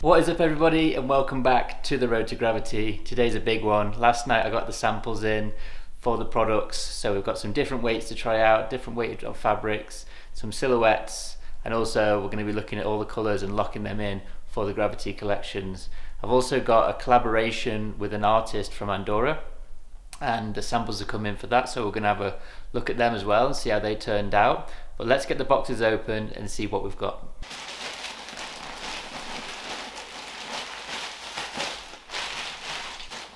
What is up everybody, and welcome back to the Road to Gravity. Today's a big one. Last night I got the samples in for the products, so we've got some different weights to try out, different weight of fabrics, some silhouettes, and also we're going to be looking at all the colours and locking them in for the Gravity collections. I've also got a collaboration with an artist from Andorra, and the samples have come in for that, so we're going to have a look at them as well and see how they turned out. But let's get the boxes open and see what we've got.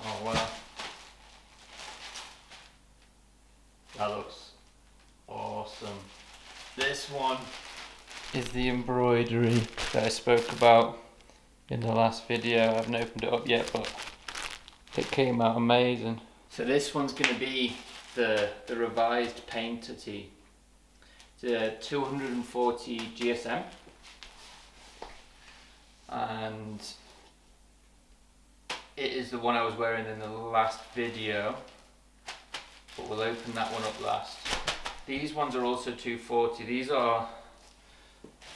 Oh wow, that looks awesome. This one is the embroidery that I spoke about in the last video. I haven't opened it up yet, but it came out amazing. So this one's going to be the revised painter tee. It's a 240 GSM, and it is the one I was wearing in the last video, but we'll open that one up last. These ones are also 240. These are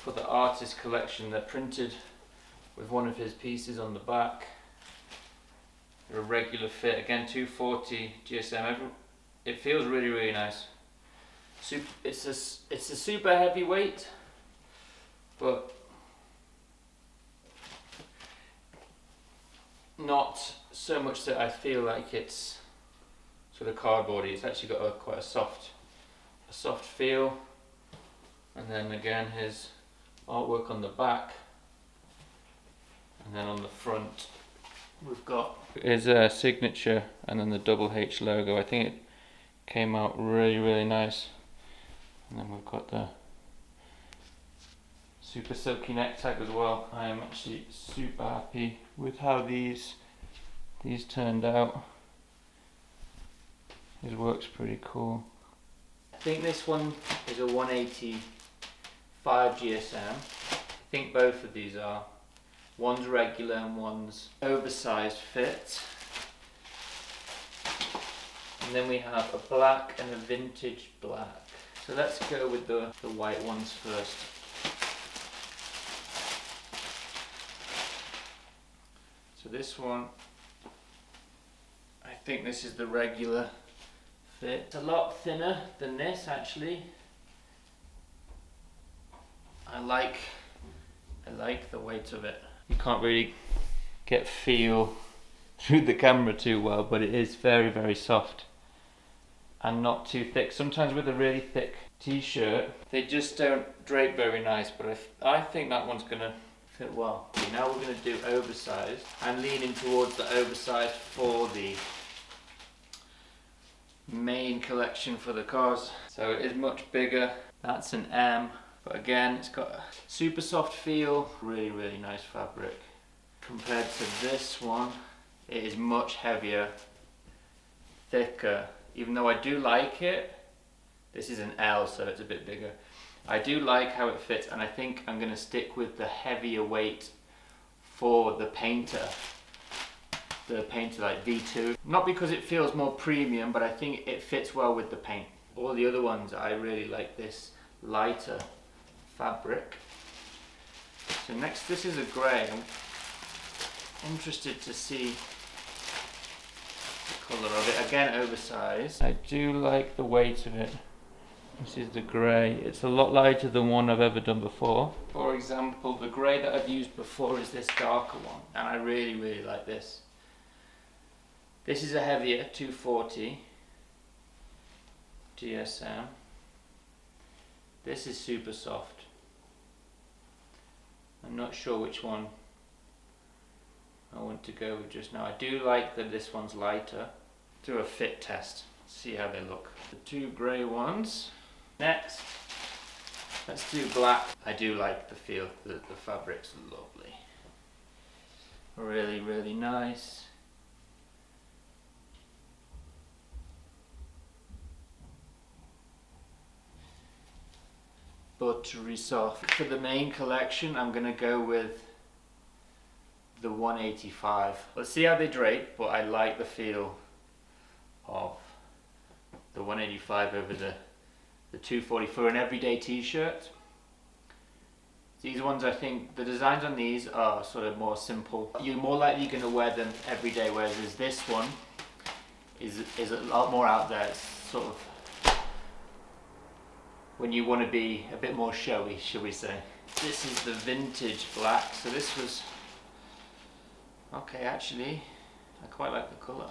for the artist collection. They're printed with one of his pieces on the back. They're a regular fit, again 240 GSM. It feels really nice. It's a super heavy weight, but not so much that I feel like it's sort of cardboardy. It's actually got quite a soft feel. And then again, his artwork on the back, and then on the front we've got his signature and then the double H logo. I think it came out really nice. And then we've got the super silky neck tag as well. I am actually super happy with how these turned out. His work's pretty cool. I think this one is a 185 GSM. I think both of these are. One's regular and one's oversized fit. And then we have a black and a vintage black. So let's go with the white ones first. So this one, I think this is the regular fit. It's a lot thinner than this actually. I like the weight of it. You can't really get feel through the camera too well, but it is very soft and not too thick. Sometimes with a really thick t-shirt, they just don't drape very nice, but I think that one's gonna fit well. Okay, now we're gonna do oversized. I'm leaning towards the oversized for the main collection for the cars. So it is much bigger. That's an M, but again, it's got a super soft feel, really nice fabric. Compared to this one, it is much heavier, thicker. Even though I do like it, this is an L, so it's a bit bigger. I do like how it fits, and I think I'm going to stick with the heavier weight for the painter. The painter like V2. Not because it feels more premium, but I think it fits well with the paint. All the other ones, I really like this lighter fabric. So next, this is a grey. I'm interested to see colour of it. Again, oversized. I do like the weight of it. This is the grey. It's a lot lighter than one I've ever done before. For example, the grey that I've used before is this darker one, and I really like this. This is a heavier 240 GSM. This is super soft. I'm not sure which one I want to go with just now. I do like that this one's lighter. Do a fit test, see how they look. The two grey ones. Next, let's do black. I do like the feel, the fabric's lovely. Really nice. Buttery soft. For the main collection, I'm gonna go with the 185. Let's see how they drape, but I like the feel of the 185 over the 240 for an everyday t-shirt. These ones, I think, the designs on these are sort of more simple. You're more likely going to wear them every day, whereas this one is a lot more out there. It's sort of when you want to be a bit more showy, should we say. This is the vintage black, so this was, okay, actually, I quite like the colour.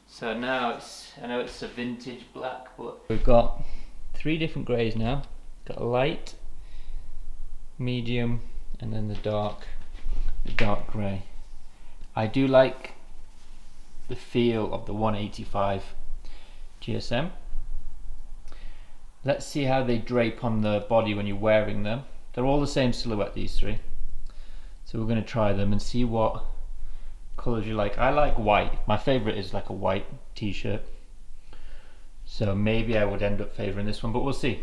So now I know it's a vintage black, but we've got 3 different greys now. Got a light, medium, and then the dark grey. I do like the feel of the 185 GSM. Let's see how they drape on the body when you're wearing them. They're all the same silhouette, these 3. So we're going to try them and see what colours you like. I like white. My favourite is like a white t-shirt. So maybe I would end up favouring this one, but we'll see.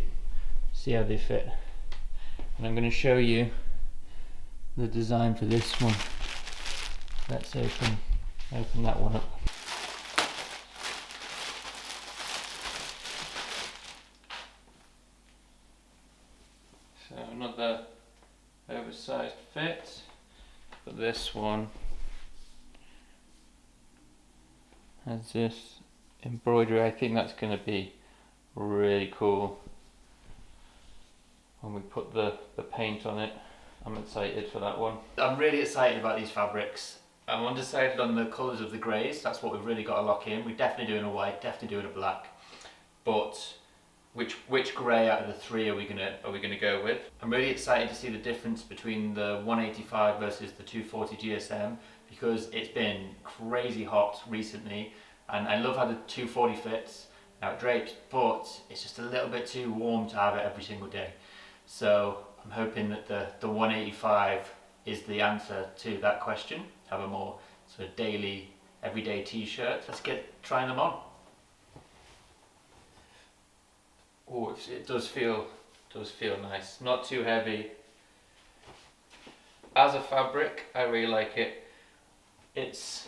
See how they fit. And I'm going to show you the design for this one. Let's open that one up. So another oversized fit for this one. Has this embroidery. I think that's going to be really cool when we put the paint on it. I'm excited for that one. I'm really excited about these fabrics. I'm undecided on the colours of the greys. That's what we've really got to lock in. We're definitely doing a white, definitely doing a black. But which grey out of the 3 are we gonna go with? I'm really excited to see the difference between the 185 versus the 240 GSM, because it's been crazy hot recently, and I love how the 240 fits. Now it drapes, but it's just a little bit too warm to have it every single day. So I'm hoping that the 185 is the answer to that question. Have a more sort of daily, everyday t-shirt. Let's get trying them on. Oh, it does feel nice. Not too heavy. As a fabric, I really like it. It's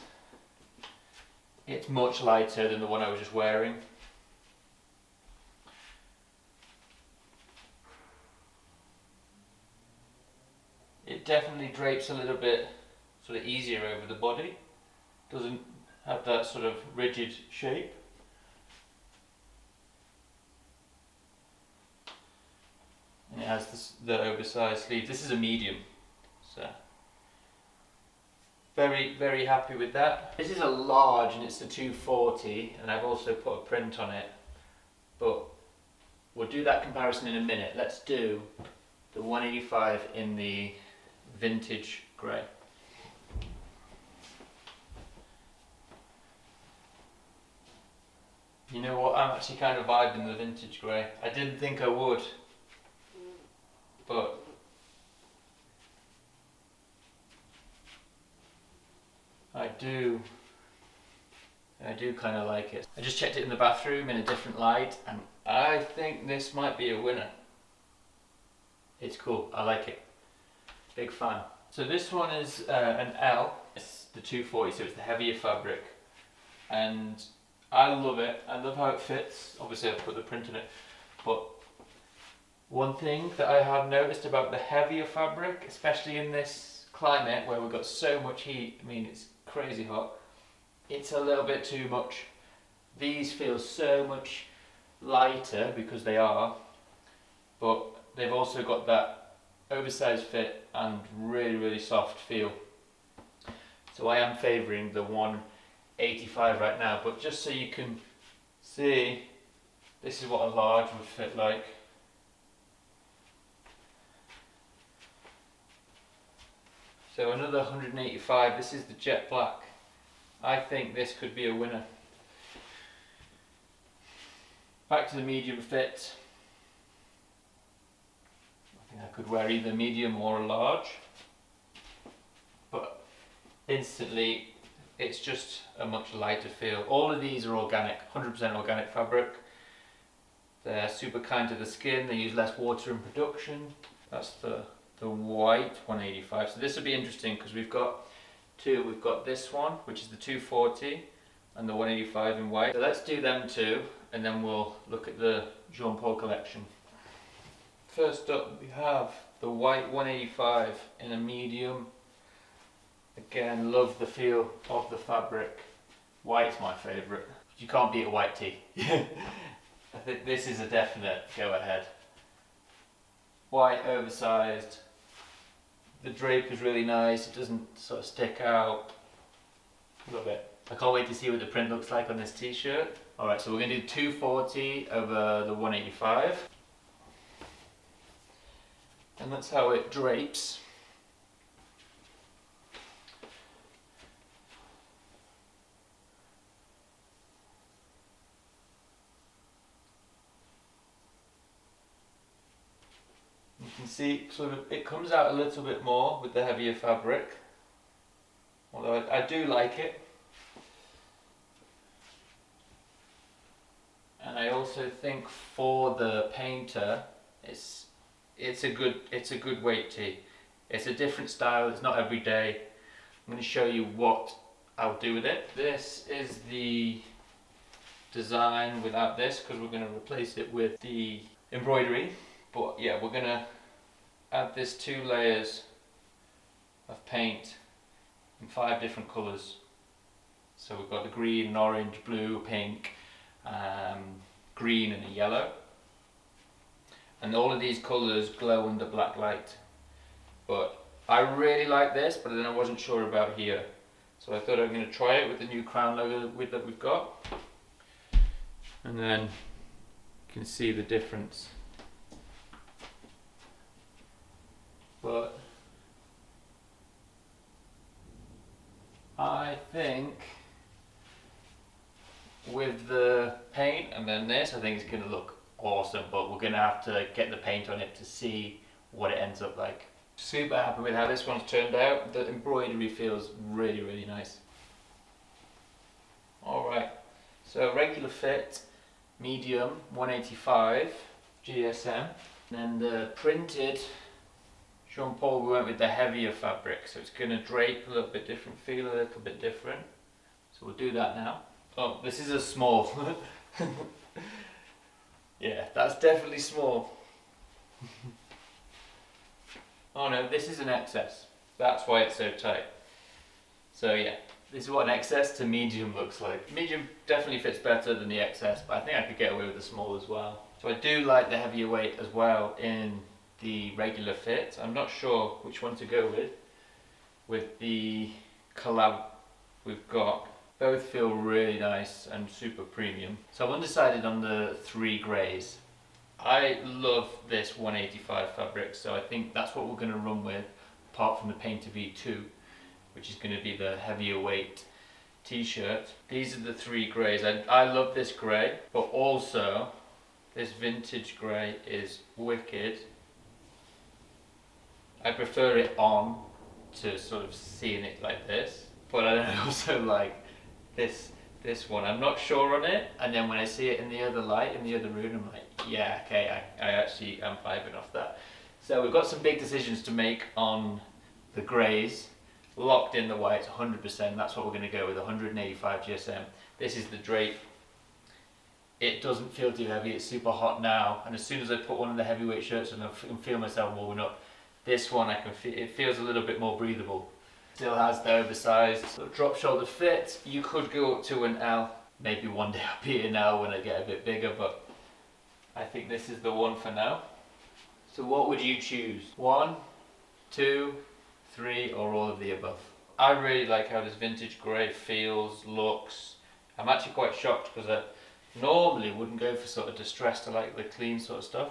much lighter than the one I was just wearing. It definitely drapes a little bit sort of easier over the body. Doesn't have that sort of rigid shape. And it has the oversized sleeve. This is a medium, so very, very happy with that. This is a large and it's the 240, and I've also put a print on it, but we'll do that comparison in a minute. Let's do the 185 in the vintage grey. You know what, I'm actually kind of vibing the vintage grey. I didn't think I would, but I do kind of like it. I just checked it in the bathroom in a different light, and I think this might be a winner. It's cool, I like it. Big fan. So this one is an L, it's the 240, so it's the heavier fabric, and I love it. I love how it fits. Obviously I've put the print in it, but one thing that I have noticed about the heavier fabric, especially in this climate where we've got so much heat, I mean it's crazy hot, it's a little bit too much. These feel so much lighter because they are, but they've also got that oversized fit and really, really soft feel. So I am favouring the 185 right now, but just so you can see, this is what a large would fit like. So another 185, this is the jet black. I think this could be a winner. Back to the medium fit. I think I could wear either medium or a large, but instantly it's just a much lighter feel. All of these are organic, 100% organic fabric. They're super kind to the skin, they use less water in production. That's the white 185. So this will be interesting because we've got two. We've got this one, which is the 240, and the 185 in white. So let's do them two, and then we'll look at the Jean Paul collection. First up, we have the white 185 in a medium. Again, love the feel of the fabric. White's my favourite. You can't beat a white tee. I think this is a definite go ahead. White, oversized. The drape is really nice, it doesn't sort of stick out. Love it. I can't wait to see what the print looks like on this t-shirt. Alright, so we're going to do 240 over the 185. And that's how it drapes. You can see sort of it comes out a little bit more with the heavier fabric, although I do like it. And I also think for the painter it's a good weight tee. It's a different style, it's not every day. I'm going to show you what I'll do with it. This is the design without this, because we're going to replace it with the embroidery. But yeah, we're going to add this 2 layers of paint in 5 different colours. So we've got the green, orange, blue, pink, green and a yellow. And all of these colours glow under black light. But I really like this, but then I wasn't sure about here. So I thought I'm going to try it with the new crown logo that we've got. And then you can see the difference. But I think with the paint and then this, I think it's going to look awesome, but we're going to have to get the paint on it to see what it ends up like. Super happy with how this one's turned out. The embroidery feels really, really nice. Alright, so regular fit, medium, 185 GSM. And then the printed Jean Paul, we went with the heavier fabric, so it's going to drape a little bit different, feel a little bit different. So we'll do that now. Oh, this is a small. Yeah, that's definitely small. Oh no, this is an XS. That's why it's so tight. So yeah, this is what an XS to medium looks like. Medium definitely fits better than the XS, but I think I could get away with the small as well. So I do like the heavier weight as well in the regular fit. I'm not sure which one to go with the collab we've got. Both feel really nice and super premium. So I'm undecided on the 3 greys. I love this 185 fabric, so I think that's what we're going to run with, apart from the Painter V2, which is going to be the heavier weight t-shirt. These are the 3 greys. I love this grey, but also this vintage grey is wicked. I prefer it on to sort of seeing it like this, but I also like this one. I'm not sure on it, and then when I see it in the other light, in the other room, I'm like, yeah, okay, I actually am vibing off that. So we've got some big decisions to make on the greys. Locked in the whites, 100%, that's what we're going to go with, 185 GSM. This is the drape. It doesn't feel too heavy, it's super hot now, and as soon as I put one of the heavyweight shirts on, I can feel myself warming up. This one, I can feel, it feels a little bit more breathable. Still has the oversized sort of drop shoulder fit. You could go up to an L. Maybe one day I'll be an L when I get a bit bigger, but I think this is the one for now. So what would you choose? 1, 2, 3, or all of the above? I really like how this vintage grey feels, looks. I'm actually quite shocked because I normally wouldn't go for sort of distressed. I like the clean sort of stuff.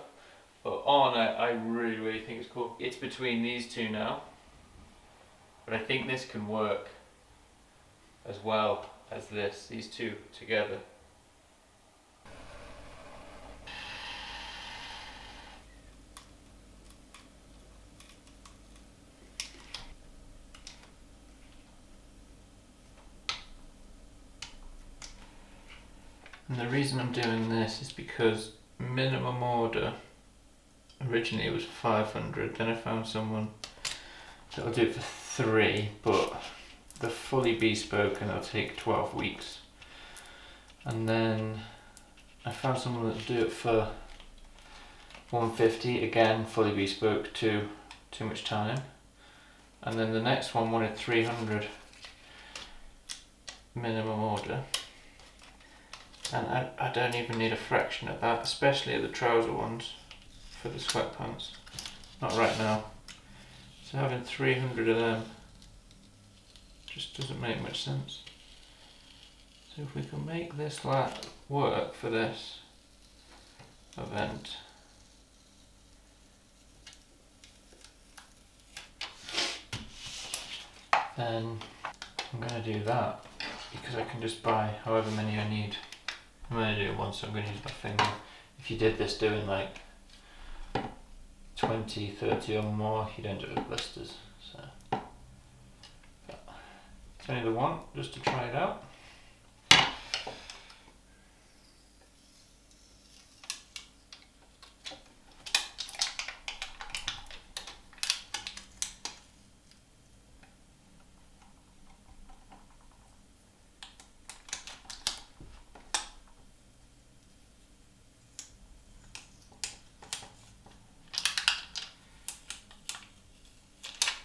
But on it, I really, really think it's cool. It's between these two now. But I think this can work as well as this, these two together. And the reason I'm doing this is because minimum order, originally it was 500, then I found someone that'll do it for 3, but the fully bespoke and it'll take 12 weeks. And then I found someone that'll do it for 150, again fully bespoke, too much time. And then the next one wanted 300 minimum order, and I don't even need a fraction of that, especially the trouser ones for the sweatpants. Not right now. So having 300 of them just doesn't make much sense. So if we can make this work for this event, then I'm going to do that, because I can just buy however many I need. I'm going to do it once, so I'm going to use my finger. If you did this doing like 20, 30 or more, you don't do it with blisters. So it's only the one, just to try it out.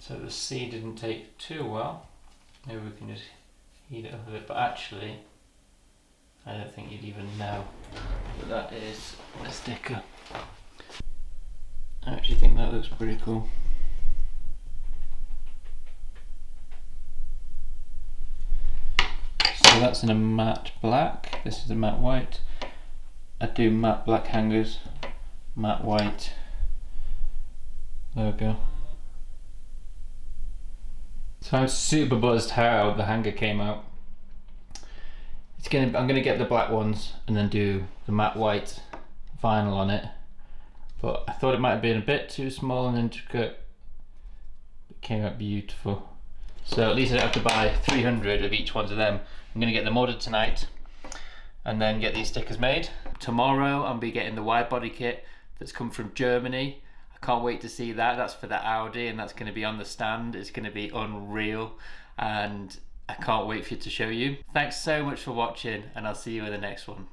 So the C didn't take too well. Maybe we can just heat it up a bit, but actually I don't think you'd even know that that is a sticker. I actually think that looks pretty cool. So that's in a matte black, this is a matte white. I do matte black hangers, matte white logo. So I'm super buzzed how the hanger came out. I'm gonna get the black ones and then do the matte white vinyl on it. But I thought it might have been a bit too small and intricate. It came out beautiful. So at least I don't have to buy 300 of each one of them. I'm gonna get them ordered tonight and then get these stickers made. Tomorrow I'll be getting the wide body kit that's come from Germany. Can't wait to see that. That's for the Audi, and that's going to be on the stand. It's going to be unreal, and I can't wait for you to show you. Thanks so much for watching, and I'll see you in the next one.